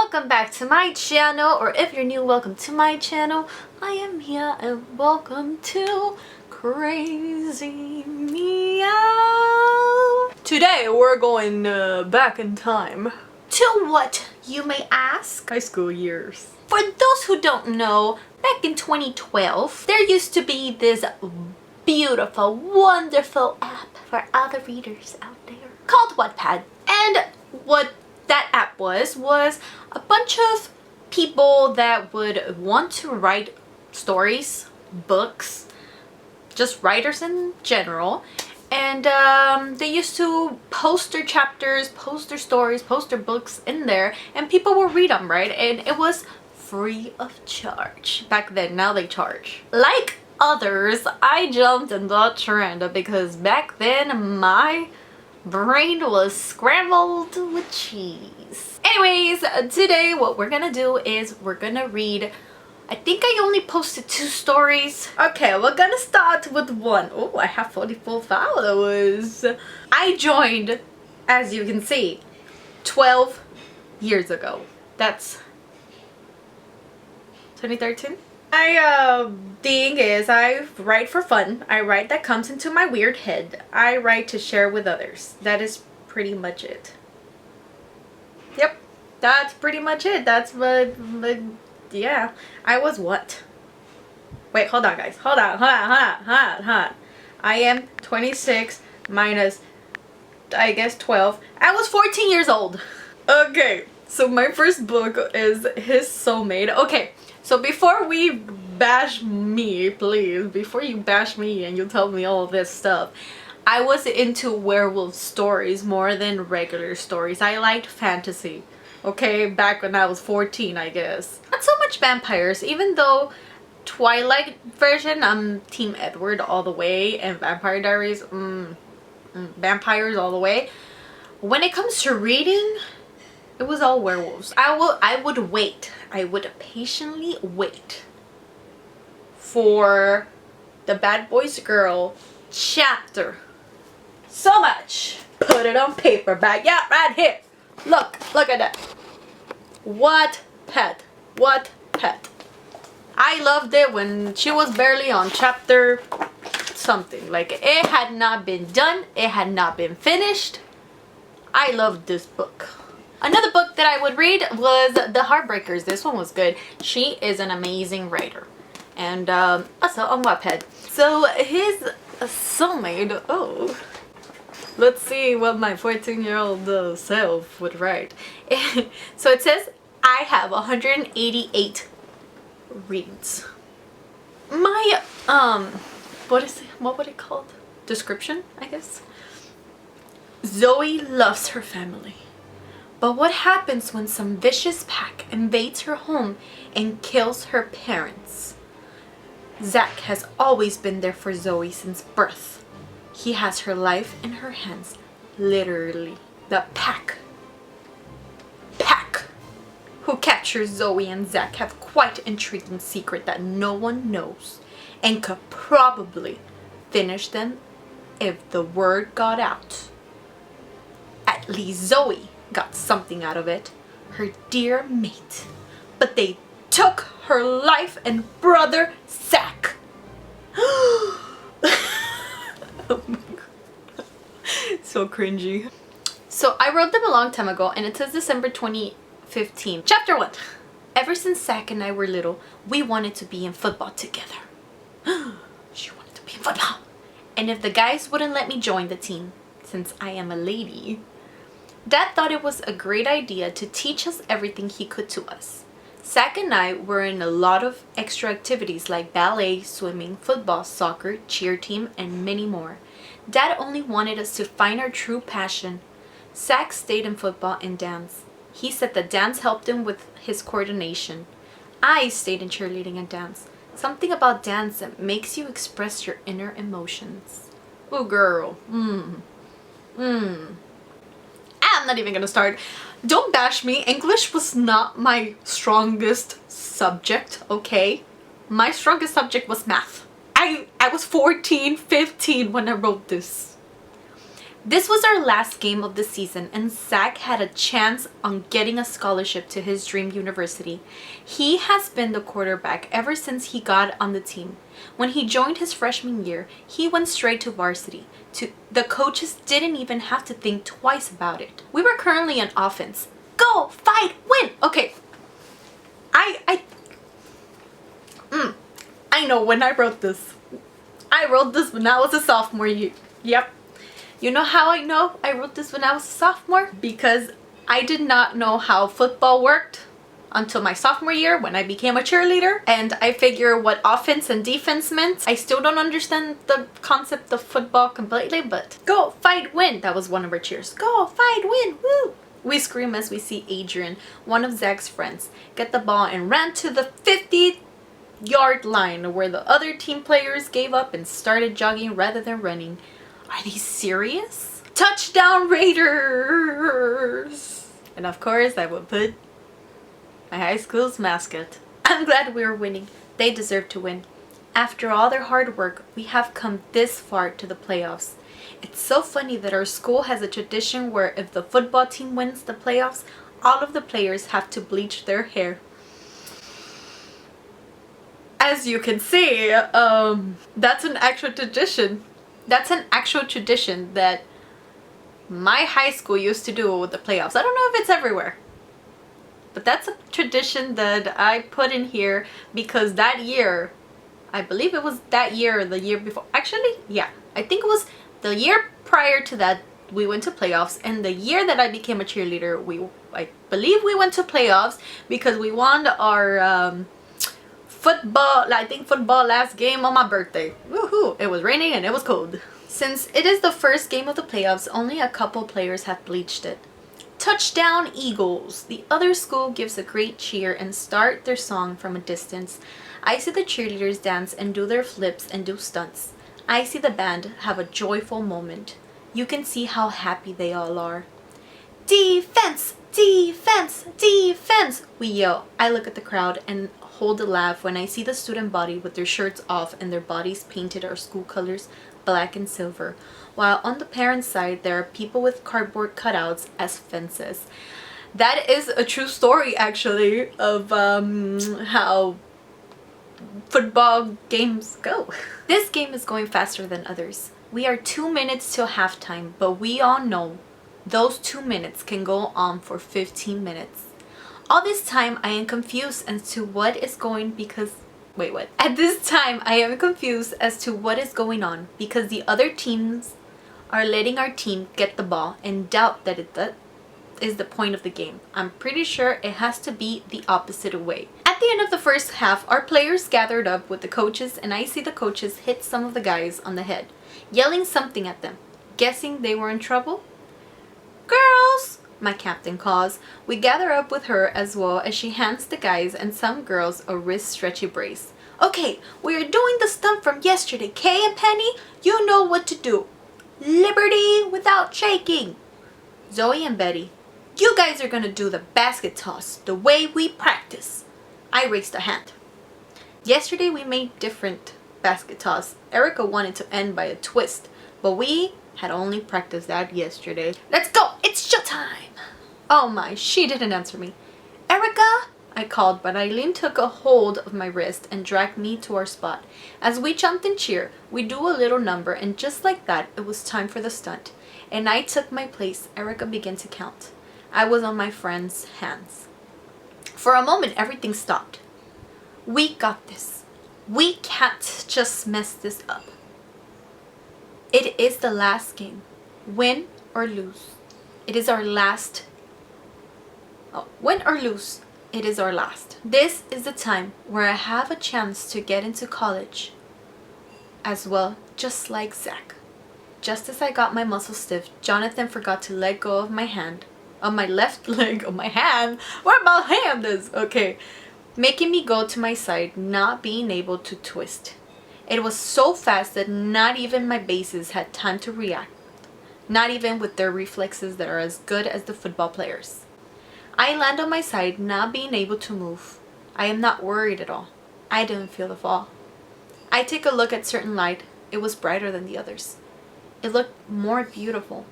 welcome back to my channel, or if you're new, welcome to my channel. I am here and welcome to Crazy Meow. Today we're going back in time. To what, you may ask? High school years. For those who don't know, back in 2012, there used to be this beautiful, wonderful app for all the readers out there called Wattpad. And what that app was a bunch of people that would want to write stories, books, just writers in general. And they used to post their chapters, post their stories, post their books in there, and people would read them, right? And it was free of charge back then. Now they charge. Like others, I jumped in the trend because back then my brain was scrambled with cheese. Anyways, today what we're gonna do is we're gonna read, I think I only posted 2 stories. Okay, we're gonna start with one. Oh, I have 44 followers. I joined, as you can see, 12 years ago. That's 2013. My thing is I write for fun. I write that comes into my weird head. I write to share with others. That is pretty much it. Yep, that's pretty much it. That's what yeah. I was what? Wait, hold on guys. Hold on. I am 26 minus, I guess, 12. I was 14 years old. Okay, so my first book is His Soulmate. Okay. So before we bash me, please, before you bash me and you tell me all this stuff, I was into werewolf stories more than regular stories. I liked fantasy, okay, back when I was 14, I guess. Not so much vampires, even though Twilight version, I'm Team Edward all the way, and Vampire Diaries, vampires all the way. When it comes to reading, it was all werewolves. I would wait. I would patiently wait for the Bad Boys Girl chapter. So much. Put it on paperback. Yeah, right here. Look at that. Wattpad. I loved it when she was barely on chapter something. Like, it had not been done. It had not been finished. I loved this book. Another book that I would read was The Heartbreakers. This one was good. She is an amazing writer. And also on Wattpad. So His Soulmate. Oh. Let's see what my 14-year-old self would write. So it says, I have 188 reads. My, what would it called? Description, I guess? Zoe loves her family. But what happens when some vicious pack invades her home and kills her parents? Zach has always been there for Zoe since birth. He has her life in her hands, literally. The pack who captures Zoe and Zach have quite an intriguing secret that no one knows and could probably finish them if the word got out. At least Zoe got something out of it, her dear mate, but they took her life and brother Zach. Oh my God. So cringy. So I wrote them a long time ago, and it says December 2015. Chapter 1. Ever since Zach and I were little, we wanted to be in football together. She wanted to be in football. And if the guys wouldn't let me join the team, since I am a lady, Dad thought it was a great idea to teach us everything he could to us. Zach and I were in a lot of extra activities like ballet, swimming, football, soccer, cheer team, and many more. Dad only wanted us to find our true passion. Zach stayed in football and dance. He said that dance helped him with his coordination. I stayed in cheerleading and dance. Something about dance that makes you express your inner emotions. Oh girl. I'm not even gonna start. Don't bash me. English was not my strongest subject, okay? My strongest subject was math. I was 14, 15 when I wrote this. This was our last game of the season, and Zach had a chance on getting a scholarship to his dream university. He has been the quarterback ever since he got on the team. When he joined his freshman year, he went straight to varsity. The coaches didn't even have to think twice about it. We were currently on offense. Go, fight, win! Okay, I know when I wrote this. I wrote this when I was a sophomore year. Yep. You know how I know I wrote this when I was a sophomore? Because I did not know how football worked until my sophomore year when I became a cheerleader, and I figure what offense and defense meant. I still don't understand the concept of football completely, but go, fight, win. That was one of our cheers. Go, fight, win, woo! We scream as we see Adrian, one of Zach's friends, get the ball and ran to the 50-yard line where the other team players gave up and started jogging rather than running. Are they serious? Touchdown Raiders! And of course I would put my high school's mascot. I'm glad we were winning. They deserve to win. After all their hard work, we have come this far to the playoffs. It's so funny that our school has a tradition where if the football team wins the playoffs, all of the players have to bleach their hair. As you can see, that's an actual tradition. That's an actual tradition that my high school used to do with the playoffs. I don't know if it's everywhere, but that's a tradition that I put in here because that year, I believe it was that year or the year before. Actually, yeah, I think it was the year prior to that we went to playoffs, and the year that I became a cheerleader, I believe we went to playoffs because we won our football last game on my birthday. Woohoo! It was raining and it was cold. Since it is the first game of the playoffs, only a couple players have bleached it. Touchdown Eagles! The other school gives a great cheer and start their song from a distance. I see the cheerleaders dance and do their flips and do stunts. I see the band have a joyful moment. You can see how happy they all are. Defense! Defense! Defense! We yell. I look at the crowd and hold a laugh when I see the student body with their shirts off and their bodies painted our school colors, black and silver, while on the parents' side there are people with cardboard cutouts as fences. That is a true story actually of how football games go. This game is going faster than others. We are 2 minutes till halftime, but we all know those 2 minutes can go on for 15 minutes. All this time I am confused as to what is going because wait, what? At this time I am confused as to what is going on because the other teams are letting our team get the ball and doubt that that is the point of the game. I'm pretty sure it has to be the opposite way. At the end of the first half, our players gathered up with the coaches and I see the coaches hit some of the guys on the head, yelling something at them. Guessing they were in trouble? Girls! My captain calls. We gather up with her as well as she hands the guys and some girls a wrist stretchy brace. Okay, we are doing the stunt from yesterday, Kay and Penny? You know what to do. Liberty without shaking. Zoe and Betty, you guys are gonna do the basket toss the way we practice. I raised a hand. Yesterday we made different basket toss. Erica wanted to end by a twist, but we had only practiced that yesterday. Let's go! It's showtime! Oh my, she didn't answer me. Erica! I called, but Eileen took a hold of my wrist and dragged me to our spot. As we jumped and cheered, we do a little number, and just like that, it was time for the stunt. And I took my place. Erica began to count. I was on my friend's hands. For a moment, everything stopped. We got this. We can't just mess this up. It is the last game. Win or lose. It is our last. Win or lose. It is our last. This is the time where I have a chance to get into college as well, just like Zach. Just as I got my muscles stiff, Jonathan forgot to let go of my hand, of my left leg, of my hand, where my hand is, okay, making me go to my side, not being able to twist. It was so fast that not even my bases had time to react, not even with their reflexes that are as good as the football players. I land on my side, not being able to move. I am not worried at all. I didn't feel the fall. I take a look at certain light. It was brighter than the others. It looked more beautiful.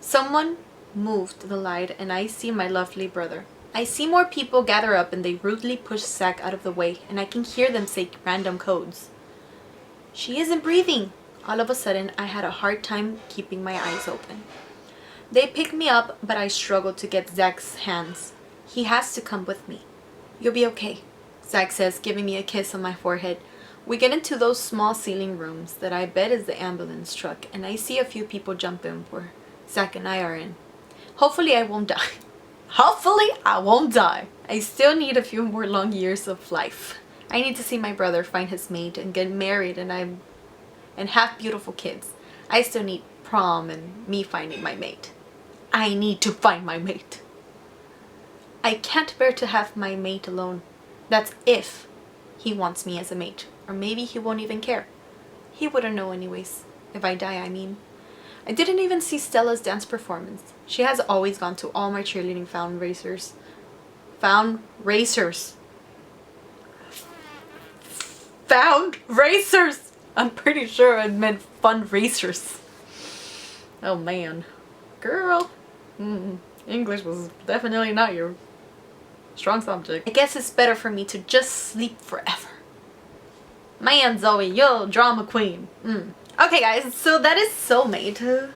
Someone moved the light and I see my lovely brother. I see more people gather up and they rudely push Zach out of the way and I can hear them say random codes. She isn't breathing. All of a sudden, I had a hard time keeping my eyes open. They pick me up, but I struggle to get Zach's hands. He has to come with me. You'll be okay, Zach says, giving me a kiss on my forehead. We get into those small ceiling rooms that I bet is the ambulance truck, and I see a few people jump in where Zach and I are in. Hopefully I won't die. Hopefully I won't die. I still need a few more long years of life. I need to see my brother find his mate and get married and have beautiful kids. I still need prom and me finding my mate. I need to find my mate. I can't bear to have my mate alone. That's if he wants me as a mate. Or maybe he won't even care. He wouldn't know anyways. If I die, I mean. I didn't even see Stella's dance performance. She has always gone to all my cheerleading fundraisers. Fundraisers! I'm pretty sure I meant fundraisers. Oh man. Girl. English was definitely not your strong subject. I guess it's better for me to just sleep forever. Man, Zoe, you're a drama queen. Okay guys, so that is Soulmate.